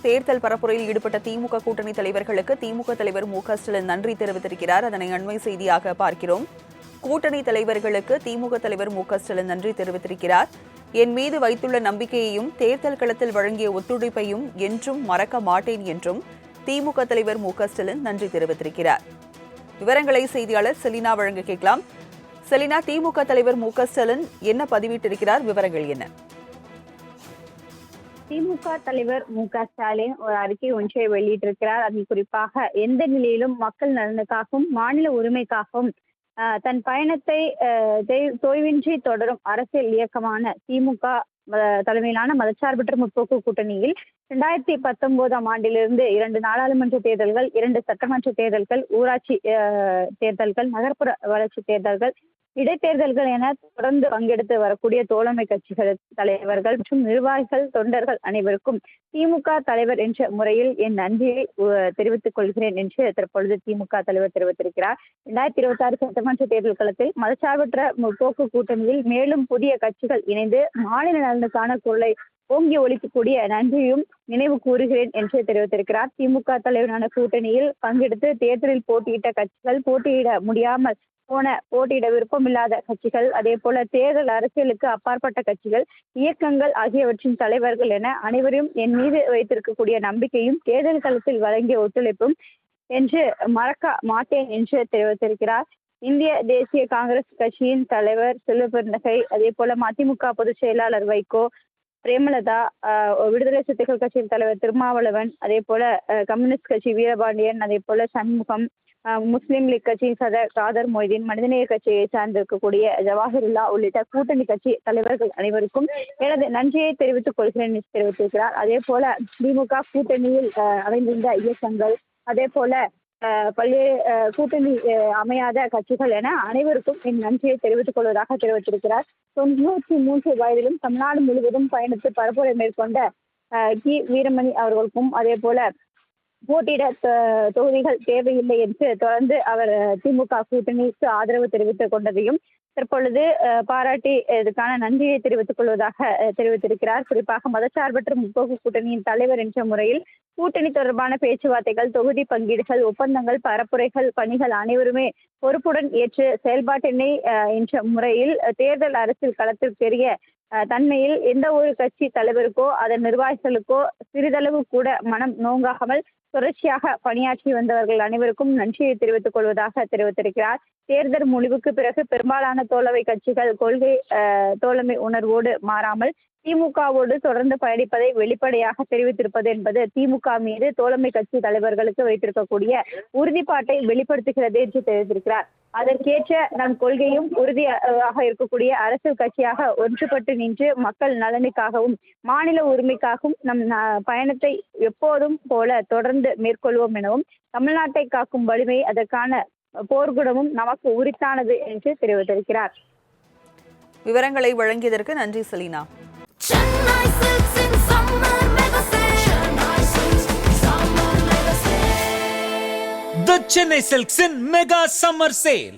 தேர்தல் பரப்புரையில் ஈடுபட்ட திமுக கூட்டணி தலைவர்களுக்கு திமுக தலைவர் மு.க.ஸ்டாலின் நன்றி தெரிவித்திருக்கிறார். அதனை அண்மை செய்தியாக பார்க்கிறோம். கூட்டணி தலைவர்களுக்கு திமுக தலைவர் மு.க.ஸ்டாலின் நன்றி தெரிவித்திருக்கிறார். என் மீது வைத்துள்ள நம்பிக்கையையும் தேர்தல் களத்தில் வழங்கிய ஒத்துழைப்பையும் என்றும் மறக்க மாட்டேன் என்றும் திமுக தலைவர் மு.க.ஸ்டாலின் நன்றி தெரிவித்திருக்கிறார். விவரங்களை செய்தியாளர் செலினா வழங்க கேட்கலாம். செலினா, திமுக தலைவர் மு.க.ஸ்டாலின் என்ன பதிவிட்டிருக்கிறார்? விவரங்கள் என்ன? திமுக தலைவர் மு.க.ஸ்டாலின் ஒரு அறிக்கை ஒன்றை வெளியிட்டிருக்கிறார். அதில் குறிப்பாக எந்த நிலையிலும் மக்கள் நலனுக்காகவும் மாநில உரிமைக்காகவும் தன் பயணத்தை தொய்வின்றி தொடரும் அரசியல் இயக்கமான திமுக தலைமையிலான மதச்சார்பற்ற முற்போக்கு கூட்டணியில் 2019ஆம் ஆண்டிலிருந்து 2 நாடாளுமன்ற தேர்தல்கள், 2 சட்டமன்ற தேர்தல்கள், ஊராட்சி தேர்தல்கள், நகர்ப்புற வளர்ச்சி தேர்தல்கள், இடைத்தேர்தல்கள் என தொடர்ந்து பங்கெடுத்து வரக்கூடிய தோழமை கட்சிகள் தலைவர்கள் மற்றும் நிர்வாகிகள், தொண்டர்கள் அனைவருக்கும் திமுக தலைவர் என்ற முறையில் என் நன்றியை தெரிவித்துக் கொள்கிறேன் என்று தற்பொழுது திமுக தலைவர் தெரிவித்திருக்கிறார். 2026 சட்டமன்ற தேர்தல் களத்தில் மதச்சார்பற்ற முற்போக்கு கூட்டணியில் மேலும் புதிய கட்சிகள் இணைந்து மாநில நலனுக்கான குரலை ஓங்கி ஒலிக்கக்கூடிய நன்றியும் நினைவு கூறுகிறேன் என்று தெரிவித்திருக்கிறார். திமுக தலைவரான கூட்டணியில் பங்கெடுத்து தேர்தலில் போட்டியிட்ட கட்சிகள், போட்டியிட முடியாமல் போட்டியிட விருப்பமில்லாத கட்சிகள், அதே போல தேர்தல் அரசியலுக்கு அப்பாற்பட்ட கட்சிகள், இயக்கங்கள் ஆகியவற்றின் தலைவர்கள் என அனைவரும் என் மீது வைத்திருக்கக்கூடிய நம்பிக்கையும் தேர்தல் களத்தில் வழங்கிய ஒத்துழைப்பும் என்று மறக்க மாட்டேன் என்று தெரிவித்திருக்கிறார். இந்திய தேசிய காங்கிரஸ் கட்சியின் தலைவர் செல்வபெருந்தகை, அதே போல மதிமுக பொதுச் செயலாளர் வைகோ, பிரேமலதா, விடுதலை சிறுத்தைகள் கட்சியின் தலைவர் திருமாவளவன், அதே போல கம்யூனிஸ்ட் கட்சி வீரபாண்டியன், அதே போல சண்முகம், முஸ்லீம் லீக் கட்சியின் காதர் மொய்தீன், மனிதநேய கட்சியை சார்ந்திருக்கக்கூடிய ஜவாஹிருல்லா உள்ளிட்ட கூட்டணி கட்சி தலைவர்கள் அனைவருக்கும் எனது நன்றியை தெரிவித்துக் கொள்கிறேன் என்று தெரிவித்திருக்கிறார். அதே போல திமுக கூட்டணியில் அமைந்திருந்த இயக்கங்கள், அதே போல பல்வேறு கூட்டணி அமையாத கட்சிகள் என அனைவருக்கும் என் நன்றியை தெரிவித்துக் கொள்வதாக தெரிவித்திருக்கிறார். 93 வயதிலும் தமிழ்நாடு முழுவதும் பயணித்து பரப்புரை மேற்கொண்ட கி வீரமணி அவர்களுக்கும், அதே போல போட்டியிட தொகுதிகள் தேவையில்லை என்று தொடர்ந்து அவர் திமுக கூட்டணிக்கு ஆதரவு தெரிவித்துக் கொண்டதையும் தற்பொழுது பாராட்டி இதுக்கான நன்றியை தெரிவித்துக் கொள்வதாக தெரிவித்திருக்கிறார். குறிப்பாக மதச்சார்பற்ற முற்போக்கு கூட்டணியின் தலைவர் என்ற முறையில் கூட்டணி தொடர்பான பேச்சுவார்த்தைகள், தொகுதி பங்கீடுகள், ஒப்பந்தங்கள், பரப்புரைகள், பணிகள் அனைவருமே பொறுப்புடன் ஏற்று செயல்பாட்டினை என்ற முறையில் தேர்தல் அரசியல் களத்தில் பெரிய தன்மையில் எந்த ஒரு கட்சி தலைவருக்கோ அதன் நிர்வாகிகளுக்கோ சிறிதளவு கூட மனம் நோங்காமல் தொடர்ச்சியாக பணியாற்றி வந்தவர்கள் அனைவருக்கும் நன்றியை தெரிவித்துக் கொள்வதாக தெரிவித்திருக்கிறார். தேர்தல் முடிவுக்கு பிறகு பெரும்பாலான தோழமை கட்சிகள் கொள்கை தோழமை உணர்வோடு மாறாமல் திமுகவோடு தொடர்ந்து பயணிப்பதை வெளிப்படையாக தெரிவித்திருப்பது என்பது திமுக மீது தோழமை கட்சி தலைவர்களுக்கு வைத்திருக்கக்கூடிய உறுதிப்பாட்டை வெளிப்படுத்துகிறது என்று தெரிவித்திருக்கிறார். அதற்கேற்ற நம் கொள்கையும் உறுதியாக இருக்கக்கூடிய அரசியல் கட்சியாக ஒன்றுபட்டு நின்று மக்கள் நலனுக்காகவும் மாநில உரிமைக்காகவும் நம் பயணத்தை எப்போதும் போல தொடர்ந்து மேற்கொள்வோம் எனவும் தமிழ்நாட்டை காக்கும் வலிமை, அதற்கான போர்க்குணமும் நமக்கு உரித்தானது என்று தெரிவித்திருக்கிறார். விவரங்களை வழங்கியதற்கு நன்றி Selena. The Chennai Silks in Mega Summer Sale.